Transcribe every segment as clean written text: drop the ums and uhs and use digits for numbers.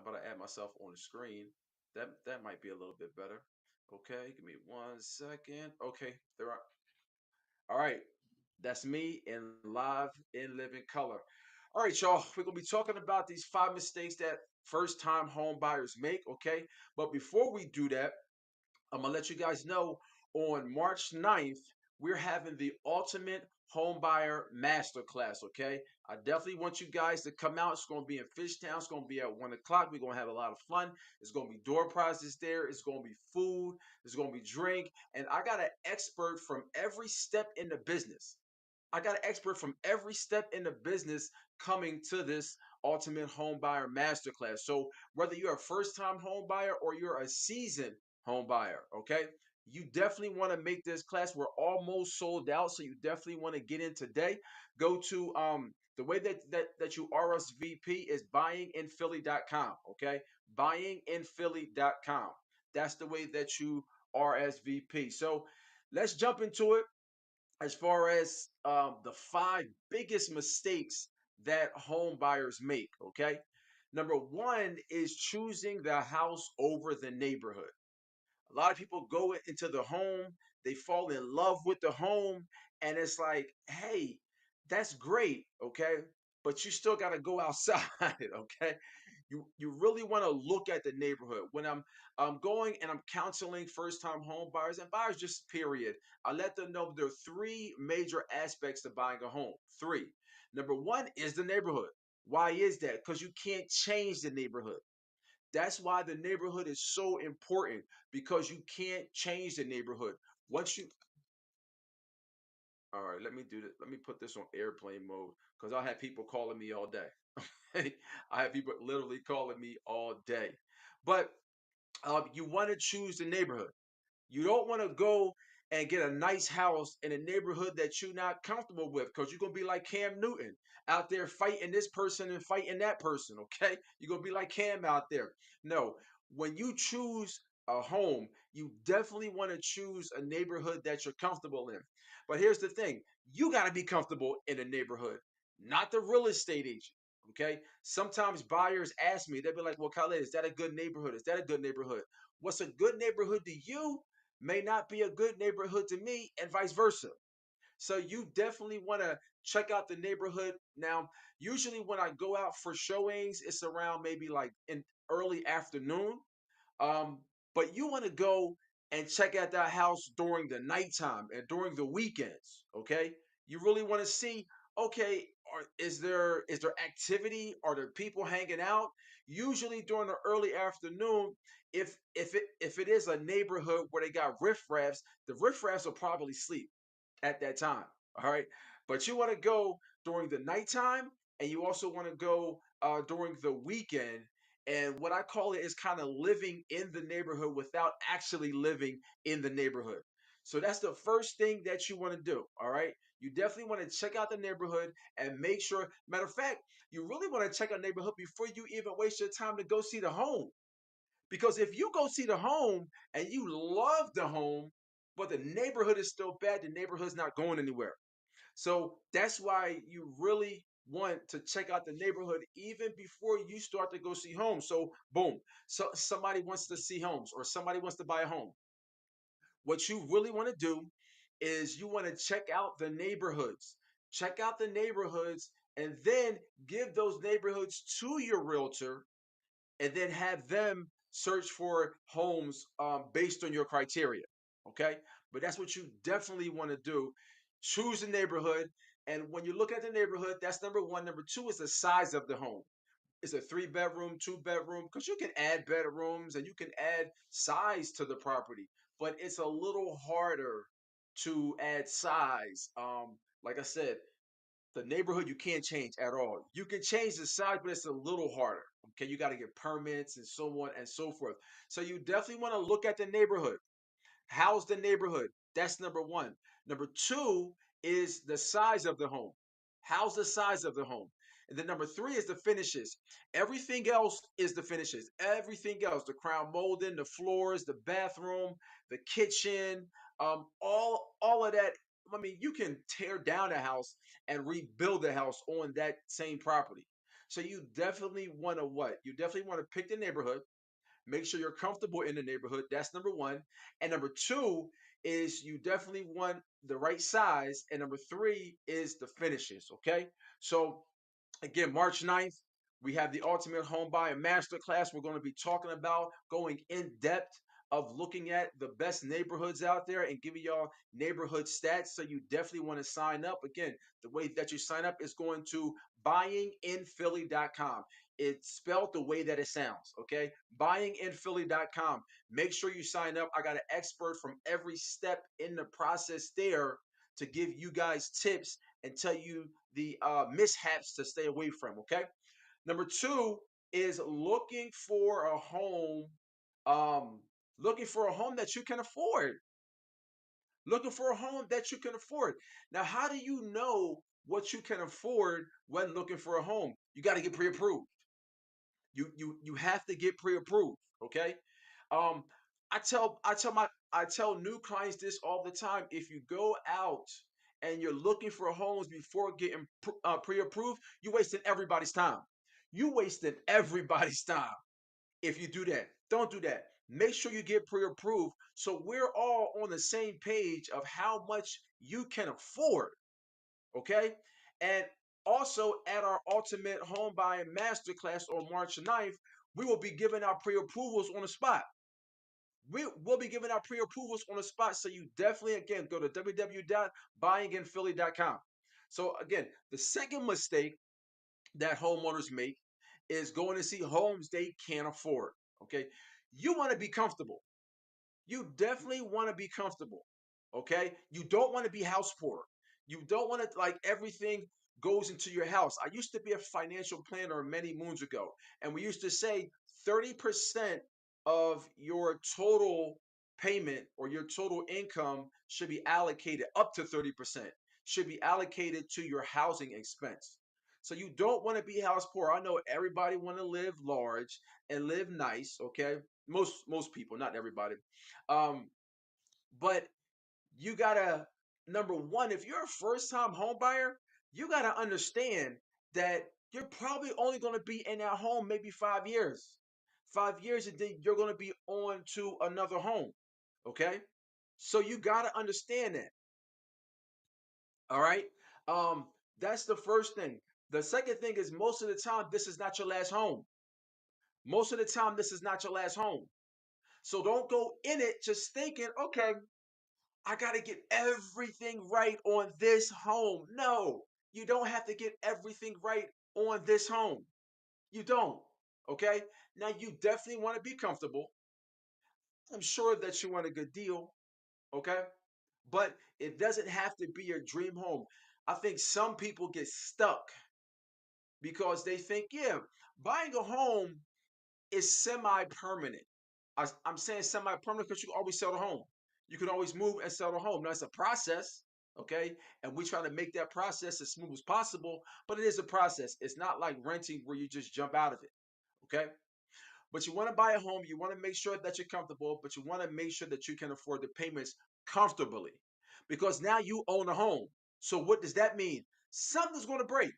about to add myself on the screen. That might be a little bit better. Okay, give me 1 second. Okay, there are. All right, that's me in live in living color. All right, y'all. We're gonna be talking about these 5 mistakes that first-time home buyers make. Okay, but before we do that, I'm gonna let you guys know on March 9th, we're having the Ultimate Home Buyer Masterclass. Okay, I definitely want you guys to come out. It's gonna be in Fishtown. It's gonna be at 1 o'clock. We're gonna have a lot of fun. It's gonna be door prizes there. It's gonna be food. There's gonna be drink, and I got an expert from every step in the business. I got an expert from every step in the business coming to this Ultimate Home Buyer Masterclass. So whether you're a first-time home buyer or you're a seasoned home buyer, okay, you definitely want to make this class. We're almost sold out, so you definitely want to get in today. Go to the way that you RSVP is buyinginphilly.com, okay? Buyinginphilly.com. That's the way that you RSVP. So let's jump into it as far as the 5 biggest mistakes that home buyers make. Okay. Number one is choosing the house over the neighborhood. A lot of people go into the home, they fall in love with the home, and it's like, hey, that's great, okay? But you still got to go outside, okay? You really want to look at the neighborhood. When I'm going and I'm counseling first-time home buyers and buyers just period, I let them know there are 3 major aspects to buying a home. 3. Number 1 is the neighborhood. Why is that? Because you can't change the neighborhood. That's why the neighborhood is so important because you can't change the neighborhood. Once you, all right, let me do this. Let me put this on airplane mode because I have people calling me all day. I have people literally calling me all day. But you want to choose the neighborhood. You don't want to go and get a nice house in a neighborhood that you're not comfortable with because you're going to be like Cam Newton out there fighting this person and fighting that person, okay? You're going to be like Cam out there. No, when you choose a home, you definitely want to choose a neighborhood that you're comfortable in. But here's the thing, you got to be comfortable in a neighborhood, not the real estate agent. Okay. Sometimes buyers ask me, they'll be like, well, Khaled, is that a good neighborhood? Is that a good neighborhood? What's a good neighborhood to you may not be a good neighborhood to me, and vice versa. So you definitely want to check out the neighborhood. Now, usually when I go out for showings, it's around maybe like in early afternoon. Um, but you want to go and check out that house during the nighttime and during the weekends. Okay, you really want to see. Okay, is there activity? Are there people hanging out? Usually during the early afternoon, if it is a neighborhood where they got riffraffs, the riffraffs will probably sleep at that time. All right. But you want to go during the nighttime and you also want to go during the weekend. And what I call it is kind of living in the neighborhood without actually living in the neighborhood. So that's the first thing that you want to do. All right. You definitely want to check out the neighborhood and make sure. Matter of fact, you really want to check out the neighborhood before you even waste your time to go see the home. Because if you go see the home and you love the home, but the neighborhood is still bad, the neighborhood's not going anywhere. So that's why you really want to check out the neighborhood even before you start to go see homes. So boom, so somebody wants to see homes or somebody wants to buy a home. What you really want to do is you want to check out the neighborhoods. Check out the neighborhoods and then give those neighborhoods to your realtor and then have them search for homes based on your criteria. Okay, but that's what you definitely want to do. Choose the neighborhood, and when you look at the neighborhood, that's number one. Number two is the size of the home. It's a 3 bedroom, 2 bedroom, because you can add bedrooms and you can add size to the property, but it's a little harder to add size. Like I said, the neighborhood you can't change at all. You can change the size, but it's a little harder. Okay, you got to get permits and so on and so forth. So you definitely want to look at the neighborhood. How's the neighborhood? That's number one. Number two is the size of the home. How's the size of the home? And then number three is the finishes. Everything else is the finishes. Everything else, the crown molding, the floors, the bathroom, the kitchen, all of that. I mean, you can tear down a house and rebuild the house on that same property. So you definitely want to what? You definitely want to pick the neighborhood. Make sure you're comfortable in the neighborhood. That's number one. And number two is you definitely want the right size. And number three is the finishes. Okay. So again, March 9th, we have the Ultimate Home Buyer Masterclass. We're going to be talking about going in depth of looking at the best neighborhoods out there and giving y'all neighborhood stats. So you definitely want to sign up. Again, the way that you sign up is going to buyinginphilly.com. It's spelled the way that it sounds, okay? Buyinginphilly.com. Make sure you sign up. I got an expert from every step in the process there to give you guys tips and tell you the mishaps to stay away from. Okay. Number two is um, looking for a home that you can afford. Looking for a home that you can afford. Now, how do you know what you can afford when looking for a home? You got to get pre-approved. You have to get pre-approved. Okay. Um, I tell new clients this all the time. If you go out and you're looking for homes before getting pre-approved, you're wasting everybody's time. You wasting everybody's time if you do that. Don't do that. Make sure you get pre-approved so we're all on the same page of how much you can afford. Okay. And also at our Ultimate Home Buying Masterclass on March 9th, we will be giving out pre-approvals on the spot. We will be giving out pre-approvals on the spot. So you definitely, again, go to www.buyinginphilly.com. So again, the second mistake that homeowners make is going to see homes they can't afford. Okay. You want to be comfortable. You definitely want to be comfortable. Okay. You don't want to be house poor. You don't want to like everything goes into your house. I used to be a financial planner many moons ago, and we used to say 30% of your total payment or your total income should be allocated, up to 30% should be allocated to your housing expense. So you don't want to be house poor. I know everybody want to live large and live nice, okay? Most people, not everybody. Um, but you gotta, number one, if you're a first time home buyer, you gotta understand that you're probably only gonna be in that home maybe 5 years. 5 years, and then you're gonna be on to another home. Okay. So you gotta understand that. All right. Um, that's the first thing. The second thing is most of the time, this is not your last home. Most of the time, this is not your last home. So don't go in it just thinking, okay, I got to get everything right on this home. No, you don't have to get everything right on this home. You don't. Okay. Now, you definitely want to be comfortable. I'm sure that you want a good deal. Okay. But it doesn't have to be your dream home. I think some people get stuck because they think, yeah, buying a home is semi permanent. I'm saying semi-permanent because you can always sell the home. You can always move and sell the home. Now it's a process, okay? And we try to make that process as smooth as possible, but it is a process. It's not like renting where you just jump out of it, okay? But you want to buy a home, you want to make sure that you're comfortable, but you want to make sure that you can afford the payments comfortably because now you own a home. So what does that mean? Something's going to break.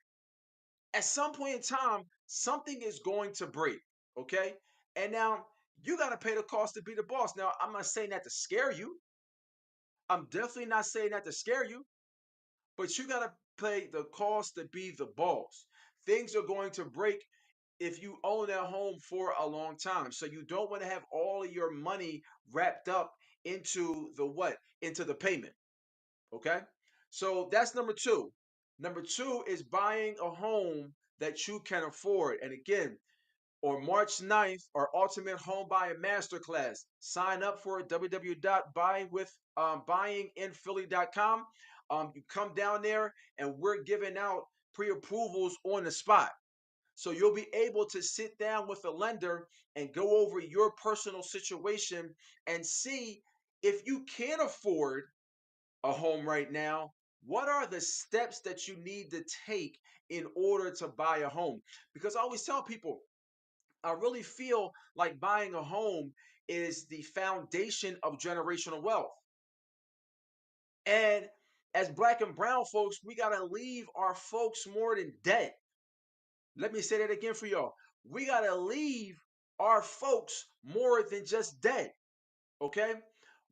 At some point in time, something is going to break, okay? And now you got to pay the cost to be the boss. Now, I'm not saying that to scare you. I'm definitely not saying that to scare you, but you got to pay the cost to be the boss. Things are going to break if you own that home for a long time. So you don't want to have all of your money wrapped up into the what? Into the payment, okay? So that's number two. Number two is buying a home that you can afford. And again, on March 9th, our Ultimate Home Buyer Masterclass. Sign up for it, www.buyinginphilly.com. You come down there and we're giving out pre-approvals on the spot. So you'll be able to sit down with a lender and go over your personal situation and see if you can afford a home right now. What are the steps that you need to take in order to buy a home? Because I always tell people, I really feel like buying a home is the foundation of generational wealth. And as black and brown folks, we got to leave our folks more than debt. Let me say that again for y'all. We got to leave our folks more than just dead. Okay?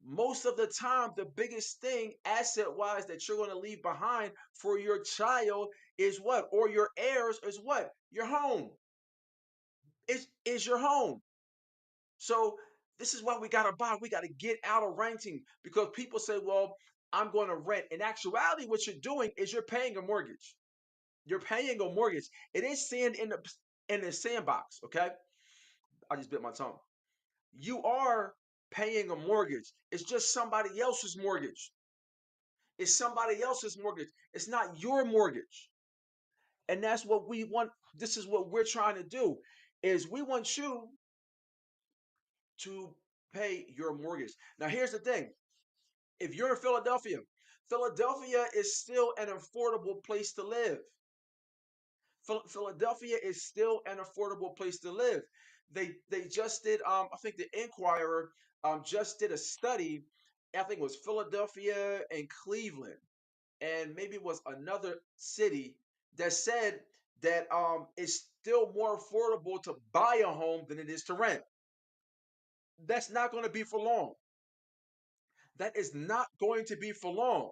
Most of the time, the biggest thing asset wise that you're going to leave behind for your child is what? Or your heirs is what? Your home. Is your home. So this is why we got to buy. We got to get out of renting because people say, well, I'm going to rent. In actuality, what you're doing is you're paying a mortgage. You're paying a mortgage. It is sand in the sandbox. Okay. I just bit my tongue. You are paying a mortgage. It's just somebody else's mortgage. It's somebody else's mortgage. It's not your mortgage. And that's what we want. This is what we're trying to do is we want you to pay your mortgage. Now here's the thing. If you're in Philadelphia, Philadelphia is still an affordable place to live. Philadelphia is still an affordable place to live. They just did I think the Inquirer just did a study. I think it was Philadelphia and Cleveland, and maybe it was another city that said that it's still more affordable to buy a home than it is to rent. That's not going to be for long. That is not going to be for long.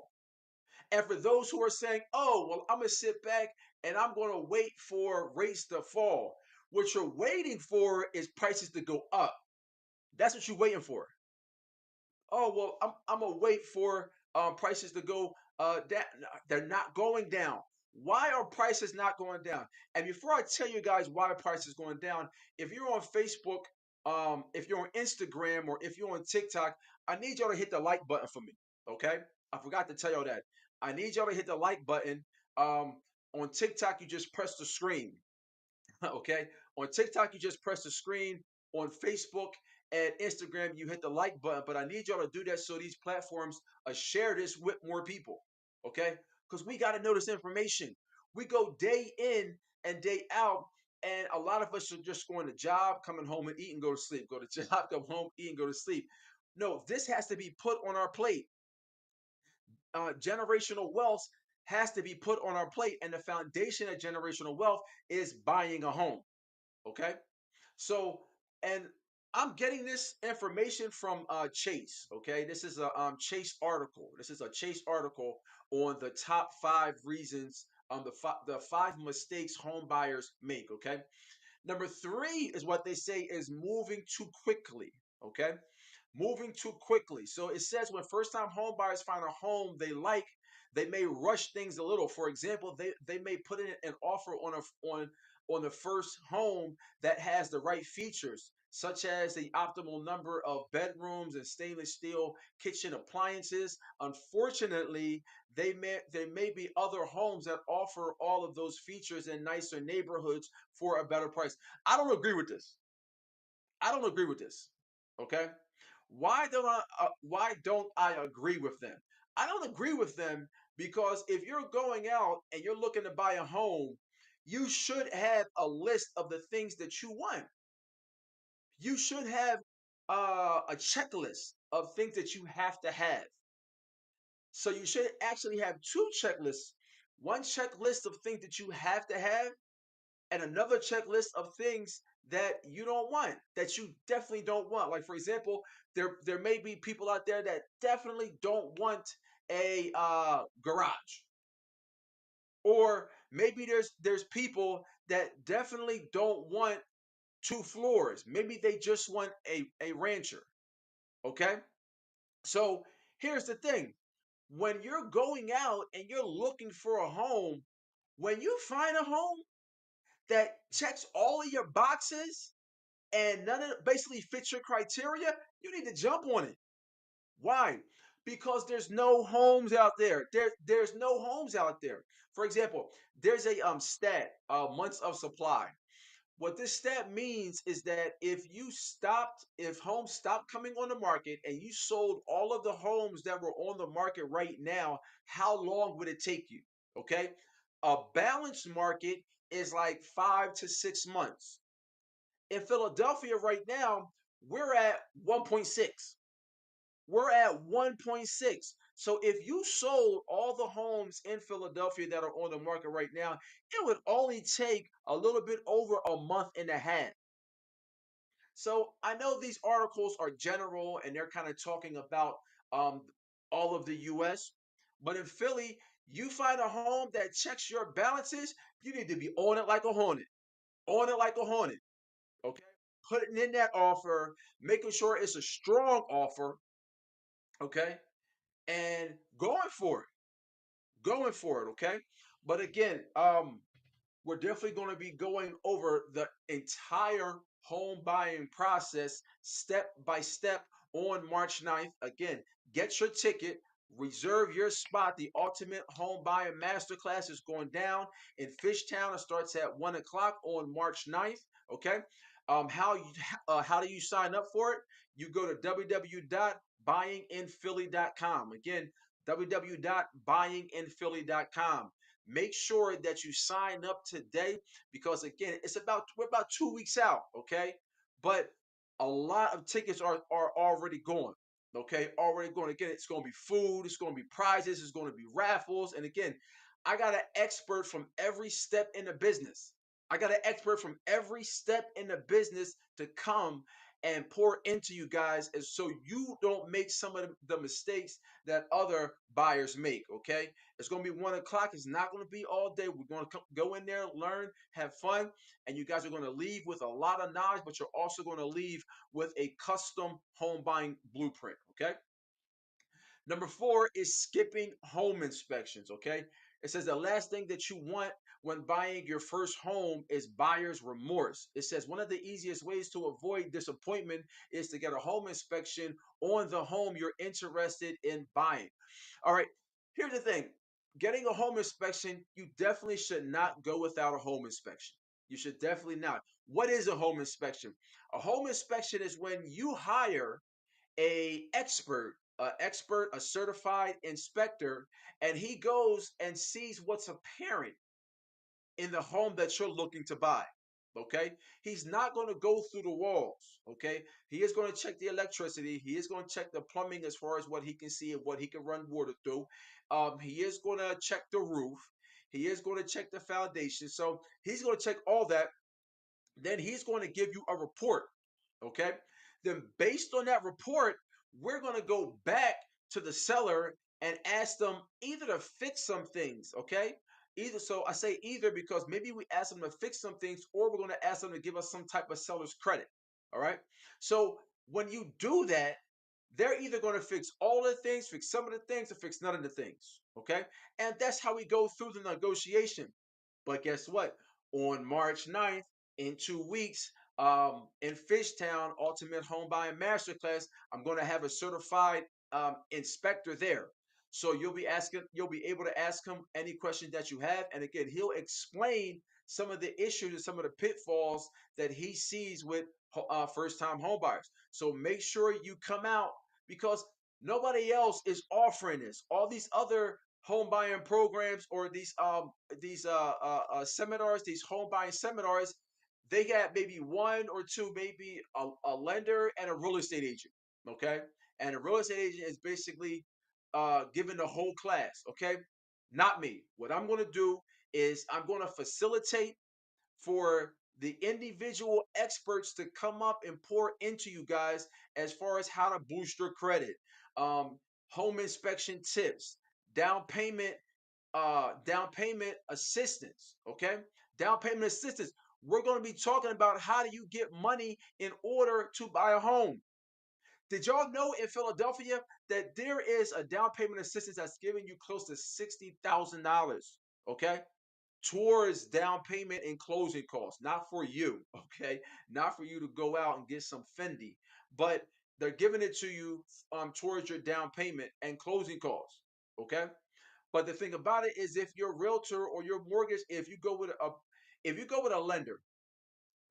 And for those who are saying, oh, well, I'm going to sit back and I'm going to wait for rates to fall, what you're waiting for is prices to go up. That's what you're waiting for. Oh, well, I'm going to wait for prices to go down. They're not going down. Why are prices not going down? And before I tell you guys why prices going down, if you're on Facebook, if you're on Instagram, or if you're on TikTok, I need y'all to hit the like button for me. Okay? I forgot to tell y'all that. I need y'all to hit the like button. On TikTok, you just press the screen. Okay. On TikTok, you just press the screen. On Facebook and Instagram, you hit the like button. But I need y'all to do that so these platforms share this with more people. Okay. Because we got to know this information. We go day in and day out. And a lot of us are just going to job, coming home and eat and go to sleep. Go to job, come home, eat and go to sleep. No, this has to be put on our plate. Generational wealth has to be put on our plate. And the foundation of generational wealth is buying a home. Okay. So, and I'm getting this information from Chase. Okay, this is a Chase article. This is a Chase article on the top 5 reasons, the 5 mistakes home buyers make. Okay, number 3 is what they say is moving too quickly. Okay, moving too quickly. So it says when first-time home buyers find a home they like, they may rush things a little. For example, they may put in an offer on the first home that has the right features, such as the optimal number of bedrooms and stainless steel kitchen appliances. Unfortunately, there may be other homes that offer all of those features in nicer neighborhoods for a better price. I don't agree with this. I don't agree with this. Okay? Why don't I agree with them? I don't agree with them because if you're going out and you're looking to buy a home, you should have a list of the things that you want. You should have a checklist of things that you have to have. So you should actually have 2 checklists. One checklist of things that you have to have, and another checklist of things that you don't want, that you definitely don't want. Like for example, there may be people out there that definitely don't want a garage, or maybe there's people that definitely don't want 2 floors. Maybe they just want a rancher. Okay, so here's the thing: when you're going out and you're looking for a home, when you find a home that checks all of your boxes and none of it basically fits your criteria, you need to jump on it. Why? Because there's no homes out there. There's no homes out there. For example, there's a stat, months of supply. What this stat means is that if homes stopped coming on the market and you sold all of the homes that were on the market right now, how long would it take you? Okay. A balanced market is like 5 to 6 months. In Philadelphia right now, we're at 1.6. We're at 1.6. So if you sold all the homes in Philadelphia that are on the market right now, it would only take a little bit over a month and a half. So I know these articles are general and they're kind of talking about um, all of the US, but in Philly, you find a home that checks your balances, you need to be on it like a hornet, on it like a hornet, okay? Putting in that offer, making sure it's a strong offer, okay? And going for it, okay? But again, we're definitely going to be going over the entire home buying process step by step on March 9th. Again, get your ticket, reserve your spot. The Ultimate Home Buyer Masterclass is going down in Fishtown. It starts at 1 o'clock on March 9th. Okay. How do you sign up for it? You go to www.buyinginphilly.com. Again, www.buyinginphilly.com. Make sure that you sign up today because again, we're about 2 weeks out, okay? But a lot of tickets are already gone. Okay, already going. Again, it's going to be food, it's going to be prizes, it's going to be raffles. And again, I got an expert from every step in the business. I got an expert from every step in the business to come and pour into you guys, and so you don't make some of the mistakes that other buyers make. Okay, it's going to be 1 o'clock. It's not going to be all day. We're going to go in there, learn, have fun, and you guys are going to leave with a lot of knowledge, but you're also going to leave with a custom home buying blueprint. Okay. Number four is skipping home inspections. Okay. It says the last thing that you want when buying your first home is buyer's remorse. It says one of the easiest ways to avoid disappointment is to get a home inspection on the home you're interested in buying. All right. Here's the thing, getting a home inspection, you definitely should not go without a home inspection. You should definitely not. What is a home inspection? A home inspection is when you hire a certified inspector, and he goes and sees what's apparent in the home that you're looking to buy. Okay, he's not going to go through the walls. Okay, he is going to check the electricity. He is going to check the plumbing as far as what he can see and what he can run water through. He is going to check the roof. He is going to check the foundation. So he's going to check all that. Then he's going to give you a report. Okay. Then, based on that report, we're going to go back to the seller and ask them either to fix some things. Okay. Either, so I say either because maybe we ask them to fix some things or we're going to ask them to give us some type of seller's credit. All right. So, when you do that, they're either going to fix all the things, fix some of the things, or fix none of the things. Okay. And that's how we go through the negotiation. But guess what? On March 9th, in 2 weeks, in Fishtown, Ultimate Home Buying Masterclass, I'm going to have a certified inspector there. So you'll be able to ask him any questions that you have. And again, he'll explain some of the issues and some of the pitfalls that he sees with first time home buyers. So make sure you come out because nobody else is offering this. All these other home buying programs or these seminars, these home buying seminars, they got maybe one or two, maybe a lender and a real estate agent. Okay, and a real estate agent is basically giving the whole class. Okay, not me. What I'm going to do is I'm going to facilitate for the individual experts to come up and pour into you guys as far as how to boost your credit, um, home inspection tips, down payment assistance. Okay, down payment assistance. We're going to be talking about how do you get money in order to buy a home. Did y'all know in Philadelphia that there is a down payment assistance that's giving you close to $60,000? Okay, towards down payment and closing costs, not for you, okay? Not for you to go out and get some Fendi, but they're giving it to you towards your down payment and closing costs, okay? But the thing about it is if your realtor or your mortgage, if you go with a lender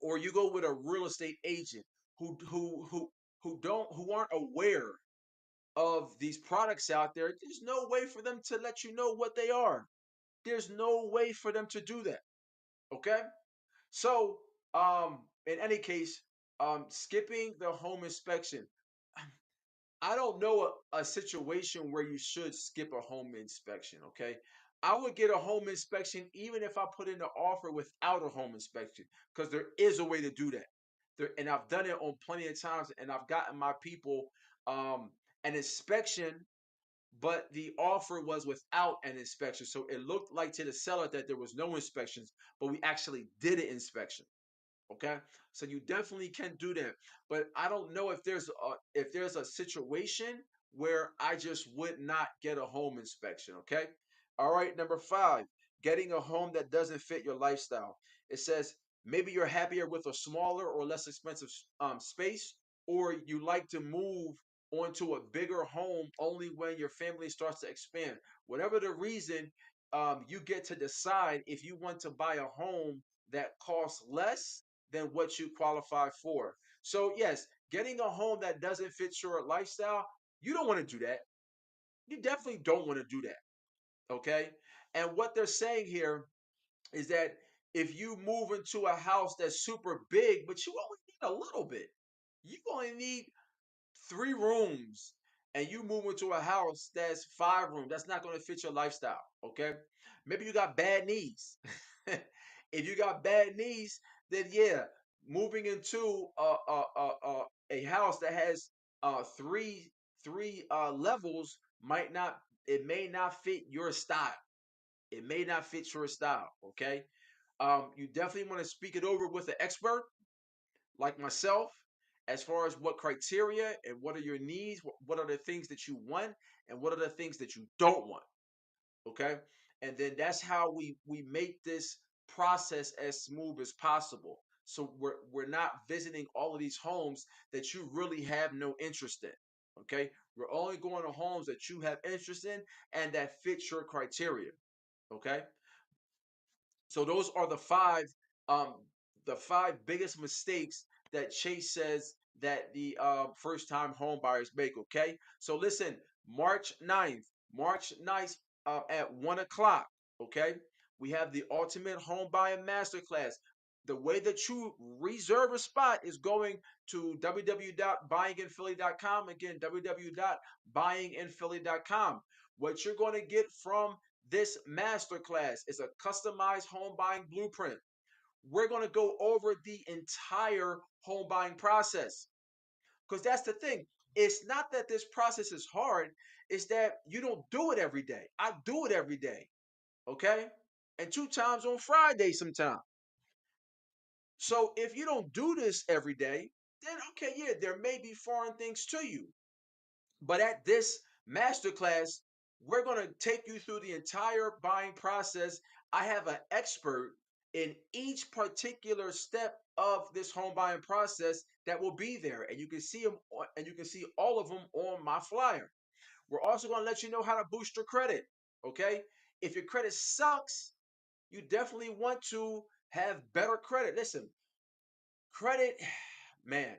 or you go with a real estate agent who who who who aren't aware of these products out there, there's no way for them to let you know what they are. There's no way for them to do that. Okay. So, in any case, skipping the home inspection. I don't know a situation where you should skip a home inspection. Okay, I would get a home inspection even if I put in the offer without a home inspection, because there is a way to do that. There, and I've done it on plenty of times, and I've gotten my people um, an inspection, but the offer was without an inspection. So it looked like to the seller that there was no inspections, but we actually did an inspection. Okay, so you definitely can do that, but I don't know if there's a situation where I just would not get a home inspection. Okay, all right. Number five, getting a home that doesn't fit your lifestyle. It says maybe you're happier with a smaller or less expensive space, or you like to move onto a bigger home only when your family starts to expand. Whatever the reason, you get to decide if you want to buy a home that costs less than what you qualify for. So, yes, getting a home that doesn't fit your lifestyle, you don't want to do that. You definitely don't want to do that. Okay. And what they're saying here is that if you move into a house that's super big, but you only need a little bit, you only need 3 rooms, and you move into a house that's 5 rooms, that's not going to fit your lifestyle. Okay, maybe you got bad knees. If you got bad knees, then yeah, moving into a house that has three levels might not, it may not fit your style. It may not fit your style. Okay, you definitely want to speak it over with an expert like myself, as far as what criteria and what are your needs, what are the things that you want, and what are the things that you don't want. Okay, and then that's how we make this process as smooth as possible. So we're not visiting all of these homes that you really have no interest in. Okay, we're only going to homes that you have interest in and that fit your criteria. Okay, so those are um the five biggest mistakes that Chase says that the first time home buyers make. Okay, so listen, March 9th at 1 o'clock. Okay, we have the Ultimate Home Buyer Masterclass. The way that you reserve a spot is going to www.buyinginphilly.com. Again, www.buyinginphilly.com. What you're going to get from this masterclass is a customized home buying blueprint. We're going to go over the entire home buying process, because that's the thing. It's not that this process is hard, it's that you don't do it every day. I do it every day, okay? And 2 times on Friday sometimes. So if you don't do this every day, then okay, yeah, there may be foreign things to you. But at this masterclass, we're going to take you through the entire buying process. I have an expert in each particular step of this home buying process that will be there, and you can see them, and you can see all of them on my flyer. We're also going to let you know how to boost your credit. Okay, if your credit sucks, you definitely want to have better credit. Listen, credit, man,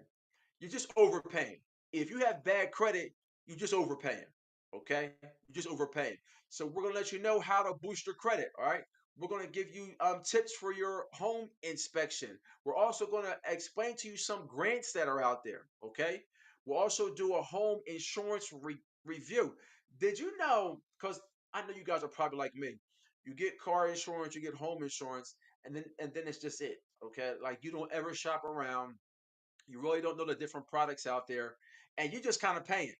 you're just overpaying. If you have bad credit, you're just overpaying. Okay, you're just overpaying. So we're gonna let you know how to boost your credit. All right. We're gonna give you tips for your home inspection. We're also gonna explain to you some grants that are out there. Okay. We'll also do a home insurance review. Did you know? Because I know you guys are probably like me. You get car insurance, you get home insurance, and then it's just it. Okay, like you don't ever shop around, you really don't know the different products out there, and you're just kind of paying.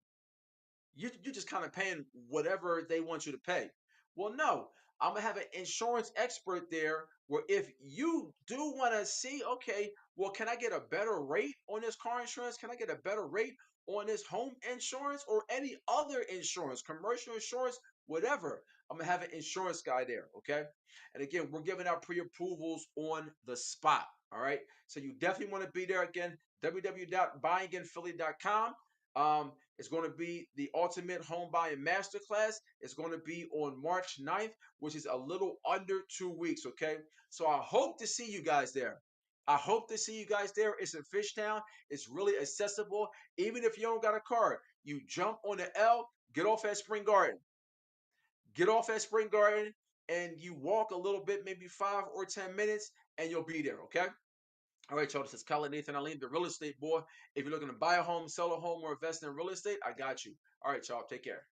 You're just kind of paying whatever they want you to pay. Well, no, I'm gonna have an insurance expert there. Where if you do want to see, okay, well, can I get a better rate on this car insurance? Can I get a better rate on this home insurance or any other insurance, commercial insurance, whatever? I'm gonna have an insurance guy there. Okay, and again, we're giving out pre-approvals on the spot. All right, so you definitely want to be there. Again, www.buyinginphilly.com. It's going to be the Ultimate Home Buying Masterclass. It's going to be on March 9th, which is a little under 2 weeks. Okay. So I hope to see you guys there. I hope to see you guys there. It's in Fishtown. It's really accessible. Even if you don't got a car, you jump on the L, get off at Spring Garden. Get off at Spring Garden and you walk a little bit, maybe 5 or 10 minutes, and you'll be there. Okay. All right, y'all. This is Colin Nathan Alim, the real estate boy. If you're looking to buy a home, sell a home, or invest in real estate, I got you. All right, y'all. Take care.